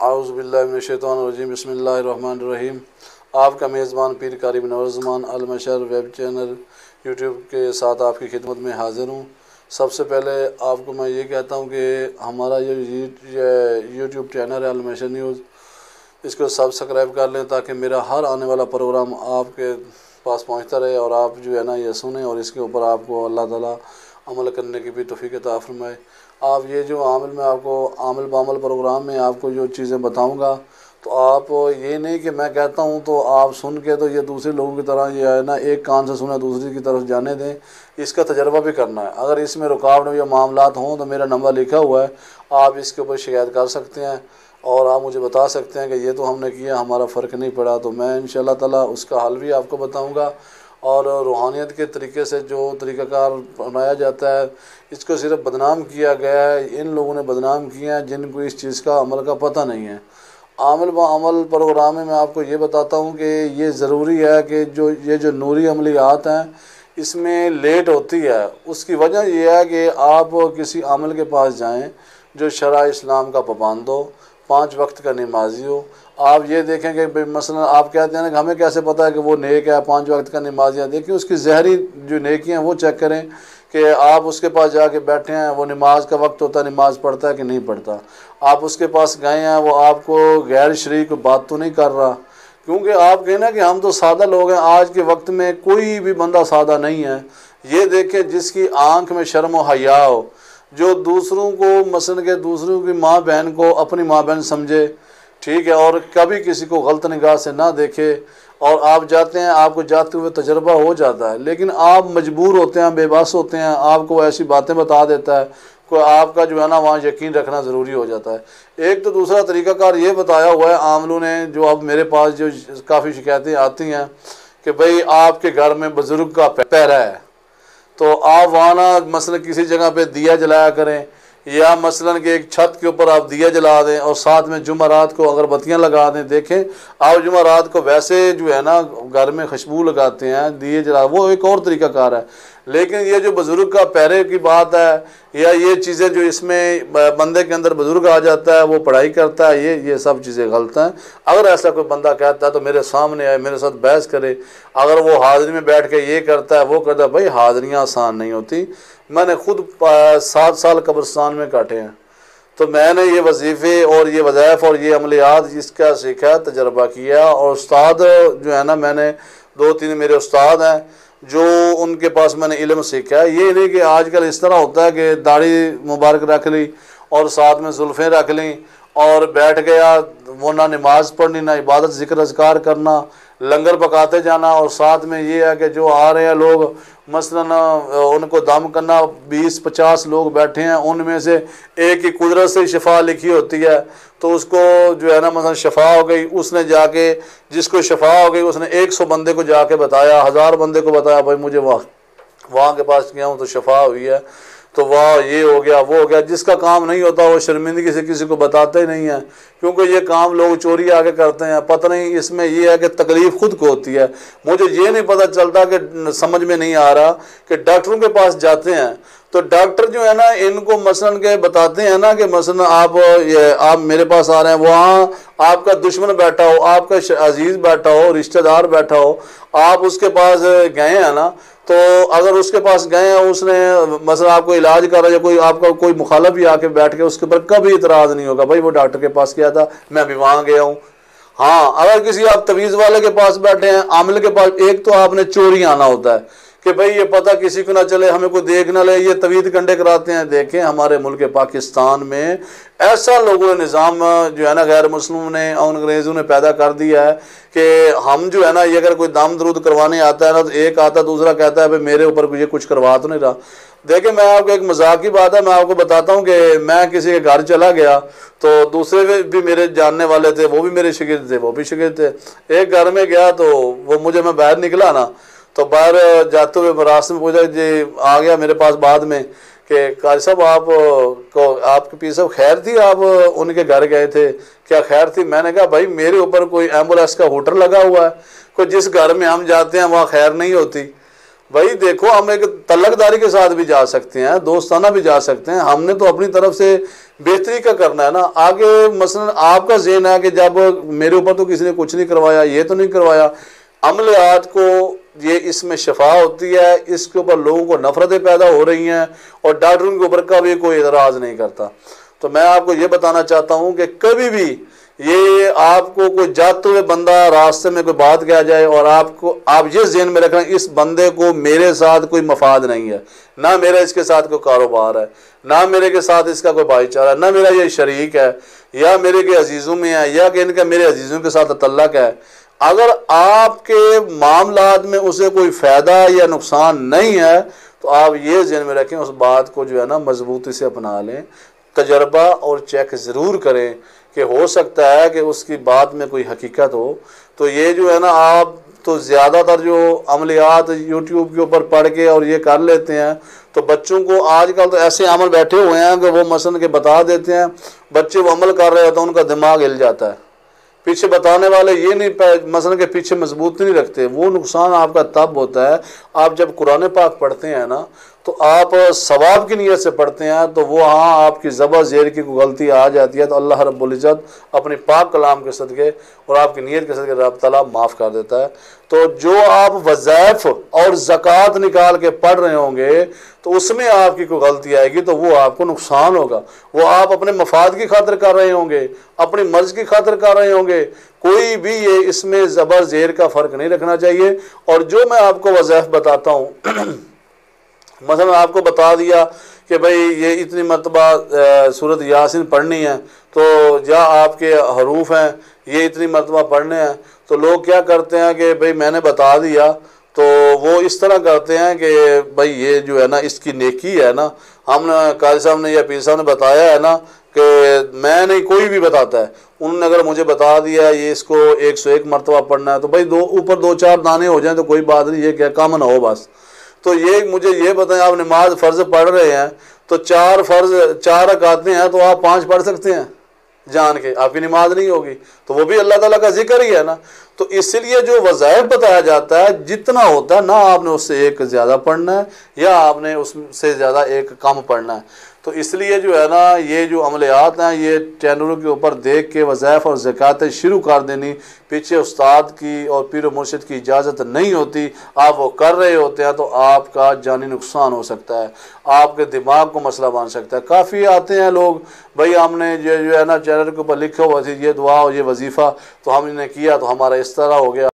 आउज़ुबिल्लाहिमिनश्शैतानिर्रजीम बिस्मिल्लाहिर्रहमानिर्रहीम। आपका मेज़बान पीर कारी बिन अल-मशर वेब चैनल यूट्यूब के साथ आपकी खिदमत में हाज़िर हूँ। सबसे पहले आपको मैं ये कहता हूँ कि हमारा ये यूट्यूब चैनल है अल-मशर न्यूज़, इसको सब्सक्राइब कर लें ताकि मेरा हर आने वाला प्रोग्राम आपके पास पहुँचता रहे और आप जो है ना ये सुने और इसके ऊपर आपको अल्लाह ताला अमल करने की भी तौफीक अता फरमाए। आप ये जो मैं आपको आमिल बामल प्रोग्राम में आपको जो चीज़ें बताऊंगा, तो आप ये नहीं कि मैं कहता हूँ तो आप सुन के तो ये दूसरे लोगों की तरह ये है ना एक कान से सुने दूसरी की तरफ जाने दें, इसका तजर्बा भी करना है। अगर इसमें रुकावट या मामलात हों तो मेरा नंबर लिखा हुआ है, आप इसके ऊपर शिकायत कर सकते हैं और आप मुझे बता सकते हैं कि ये तो हमने किया, हमारा फ़र्क नहीं पड़ा, तो मैं इंशाअल्लाह ताला उसका हल भी आपको बताऊँगा। और रूहानियत के तरीके से जो तरीक़ाकार बनाया जाता है, इसको सिर्फ बदनाम किया गया है, इन लोगों ने बदनाम किया है जिनको इस चीज़ का अमल का पता नहीं है। आमिल ब अमल प्रोग्राम में मैं आपको ये बताता हूँ कि ये ज़रूरी है कि जो नूरी अमलियात हैं इसमें लेट होती है। उसकी वजह यह है कि आप किसी आमिल के पास जाएँ जो शरा इस्लाम का पाबंद हो, 5 वक्त का नमाजी हो। आप ये देखें कि मसलन आप कहते हैं ना कि हमें कैसे पता है कि वो नेक है, 5 वक्त का नमाजी है। देखिए उसकी ज़हरी जो नेकियां वो चेक करें कि आप उसके पास जाके बैठे हैं, वो नमाज का वक्त होता है, नमाज पढ़ता है कि नहीं पढ़ता। आप उसके पास गए हैं, वो आपको गैर शरीक बात तो नहीं कर रहा, क्योंकि आप कहना कि हम तो सादा लोग हैं। आज के वक्त में कोई भी बंदा सादा नहीं है। ये देखें जिसकी आँख में शर्म व हया हो, जो दूसरों को मसलन के दूसरों की माँ बहन को अपनी माँ बहन समझे, ठीक है, और कभी किसी को गलत निगाह से ना देखे, और आप जाते हैं, आपको जाते हुए तजर्बा हो जाता है, लेकिन आप मजबूर होते हैं, बेबस होते हैं, आपको ऐसी बातें बता देता है, कोई आपका जो है ना वहाँ यकीन रखना ज़रूरी हो जाता है। एक तो दूसरा तरीक़ाकार ये बताया हुआ है आमलों ने, जो अब मेरे पास जो काफ़ी शिकायतें आती हैं कि भाई आपके घर में बुज़ुर्ग का पैरा है, तो आप वहाँ ना मसलन किसी जगह पे दिया जलाया करें, या मसलन के एक छत के ऊपर आप दिया जला दें और साथ में जुमेरात को अगरबत्तियाँ लगा दें। देखें आप जुमेरात को वैसे जो है ना घर में खुशबू लगाते हैं, दिए जला, वो एक और तरीक़ाकार है। लेकिन ये जो बुज़ुर्ग का पैरे की बात है, या ये चीज़ें जो इसमें बंदे के अंदर बुज़ुर्ग आ जाता है, वो पढ़ाई करता है, ये सब चीज़ें गलत हैं। अगर ऐसा कोई बंदा कहता है तो मेरे सामने आए, मेरे साथ बहस करे। अगर वो हाज़िरी में बैठ के ये करता है वो करता है, भाई हाज़िरियाँ आसान नहीं होती। मैंने खुद 7 साल कब्रिस्तान में काटे हैं, तो मैंने ये वजीफ़े और ये वज़ाइफ और ये अमलियात इसका सीखा, तजर्बा किया। और उस्ताद जो है ना, मैंने 2-3 मेरे उस्ताद हैं जो उनके पास मैंने इल्म सीखा है। ये नहीं कि आजकल इस तरह होता है कि दाढ़ी मुबारक रख ली और साथ में जुल्फ़ें रख ली और बैठ गया, वो ना नमाज पढ़नी, ना इबादत ज़िक्र अज़कार करना, लंगर पकाते जाना। और साथ में ये है कि जो आ रहे हैं लोग, मसलन उनको दम करना, 20-50 लोग बैठे हैं, उनमें से एक की कुदरत से शिफा लिखी होती है, तो उसको जो है ना मसलन शफा हो गई, उसने जाके जिसको शफा हो गई उसने 100 बंदे को जाके बताया, 1000 बंदे को बताया, भाई मुझे वहाँ के पास गया हूँ तो शफा हुई है, तो वाह ये हो गया वो हो गया। जिसका काम नहीं होता वो शर्मिंदगी से किसी को बताते ही नहीं है, क्योंकि ये काम लोग चोरी आके करते हैं। पता नहीं इसमें ये है कि तकलीफ़ खुद को होती है। मुझे ये नहीं पता चलता कि समझ में नहीं आ रहा कि डॉक्टरों के पास जाते हैं तो डॉक्टर जो है ना इनको मसलन के बताते हैं ना कि मसलन आप मेरे पास आ रहे हैं, वहाँ आपका दुश्मन बैठा हो, आपका अजीज़ बैठा हो, रिश्तेदार बैठा हो, आप उसके पास गए हैं ना, तो अगर उसके पास गए हैं, उसने मसला आपको इलाज कर रहा है, कोई आपका कोई मुखालफ भी आके बैठ के उसके ऊपर कभी इतराज़ नहीं होगा, भाई वो डॉक्टर के पास गया था, मैं भी वहाँ गया हूँ। हाँ, अगर किसी आप तवीज़ वाले के पास बैठे हैं, आमिल के पास, एक तो आपने चोरी आना होता है कि भाई ये पता किसी को ना चले, हमें कोई देख ना ले, ये तवीज़ कंडे कराते हैं। देखें हमारे मुल्क पाकिस्तान में ऐसा लोगों ने निज़ाम जो है ना गैर मुस्लिमों ने और अंग्रेज़ों ने पैदा कर दिया है कि हम जो है ना, ये अगर कोई दाम दरूद करवाने आता है ना, तो एक आता दूसरा कहता है भाई मेरे ऊपर ये कुछ करवा तो नहीं रहा। देखिए मैं आपको एक मजाक की बात है, मैं आपको बताता हूँ कि मैं किसी के घर चला गया तो दूसरे भी मेरे जानने वाले थे, वो भी मेरे शिगिर्द थे, वो भी शिगिर्द थे। एक घर में गया तो वो मैं बाहर निकला ना, तो बाहर जाते हुए रास्ते में पूछा जी, आ गया मेरे पास बाद में कि कारी साहब आपके पीर साहब खैर थी, आप उनके घर गए थे, क्या खैर थी? मैंने कहा भाई मेरे ऊपर कोई एम्बुलेंस का होटल लगा हुआ है, कोई जिस घर में हम जाते हैं वहाँ खैर नहीं होती। भाई देखो, हम एक तलकदारी के साथ भी जा सकते हैं, दोस्ताना भी जा सकते हैं, हमने तो अपनी तरफ से बेहतरी का करना है ना। आगे मसलन आपका ज़हन है कि जब मेरे ऊपर तो किसी ने कुछ नहीं करवाया, ये तो नहीं करवाया, अमलियात को ये इसमें शफा होती है, इसके ऊपर लोगों को नफरतें पैदा हो रही हैं और डॉक्टरों के ऊपर कभी कोई एतराज़ नहीं करता। तो मैं आपको ये बताना चाहता हूँ कि कभी भी ये आपको कोई जाते हुए बंदा रास्ते में कोई बात कह जाए और आप ये ज़हन में रखना, इस बंदे को मेरे साथ कोई मफाद नहीं है, ना मेरा इसके साथ कोई कारोबार है, ना मेरे के साथ इसका कोई भाईचारा, ना मेरा ये शरीक है या मेरे के अजीज़ों में है या कि इनका मेरे अजीज़ों के साथ तल्लक है। अगर आपके मामलात में उसे कोई फ़ायदा या नुकसान नहीं है तो आप ये ज़हन में रखें, उस बात को जो है ना मजबूती से अपना लें, तजर्बा और चेक ज़रूर करें कि हो सकता है कि उसकी बात में कोई हकीकत हो। तो ये जो है ना, आप तो ज़्यादातर जो अमलियात यूट्यूब के ऊपर पढ़ के और ये कर लेते हैं, तो बच्चों को आजकल तो ऐसे अमल बैठे हुए हैं कि वो मसलन के बता देते हैं, बच्चे वो अमल कर रहे होते हैं, उनका दिमाग हिल जाता है। पीछे बताने वाले ये नहीं मसलन के पीछे मजबूत नहीं रखते। वो नुकसान आपका तब होता है, आप जब कुरान पाक पढ़ते हैं ना, तो आप सवाब की नीयत से पढ़ते हैं, तो वो हाँ आपकी ज़बर ज़ेर की कोई गलती आ जाती है तो अल्लाह रब्बुल इज़्ज़त अपनी पाक कलाम के सदक़े और आपकी नीयत के सदक़े रब तआला माफ़ कर देता है। तो जो आप वज़ाइफ और ज़कात निकाल के पढ़ रहे होंगे तो उसमें आपकी कोई गलती आएगी तो वो आपको नुकसान होगा। वो आप अपने मफाद की खातिर कर रहे होंगे, अपनी मर्ज़ की खातिर कर रहे होंगे। कोई भी ये इसमें ज़बर ज़ेर का फ़र्क नहीं रखना चाहिए। और जो मैं आपको वज़ाइफ बताता हूँ, मसलन आपको बता दिया कि भाई ये इतनी मरतबा सूरत यासीन पढ़नी है, तो या आपके हरूफ हैं ये इतनी मरतबा पढ़ने हैं, तो लोग क्या करते हैं कि भाई मैंने बता दिया, तो वो इस तरह करते हैं कि भाई ये जो है ना इसकी नेकी है ना, हमने कारी साहब ने या पीर साहब ने बताया है ना कि मैं नहीं, कोई भी बताता है, उन्होंने अगर मुझे बता दिया ये इसको 101 मरतबा पढ़ना है, तो भाई ऊपर 2-4 दाने हो जाएं तो कोई बात नहीं, ये क्या काम ना हो बस। तो ये मुझे ये बताएं, आप नमाज फ़र्ज़ पढ़ रहे हैं तो 4 रकातें हैं, तो आप 5 पढ़ सकते हैं जान के, आपकी नमाज नहीं होगी, तो वो भी अल्लाह ताला का जिक्र ही है ना। तो इसलिए जो वज़ाइफ बताया जाता है जितना होता है ना, आपने उससे एक ज़्यादा पढ़ना है या आपने उससे ज़्यादा एक कम पढ़ना है। तो इसलिए जो है ना, ये जो अमलियात हैं ये चैनलों के ऊपर देख के वज़ाइफ और ज़कातें शुरू कर देनी, पीछे उस्ताद की और पीर मुर्शिद की इजाज़त नहीं होती, आप वो कर रहे होते हैं तो आपका जानी नुकसान हो सकता है, आपके दिमाग को मसला बन सकता है। काफ़ी आते हैं लोग, भाई हमने जो है ना चैनल के ऊपर लिखा हुआ थी ये दुआ और ये वजीफ़ा, तो हमने किया तो हमारा इस तरह हो गया।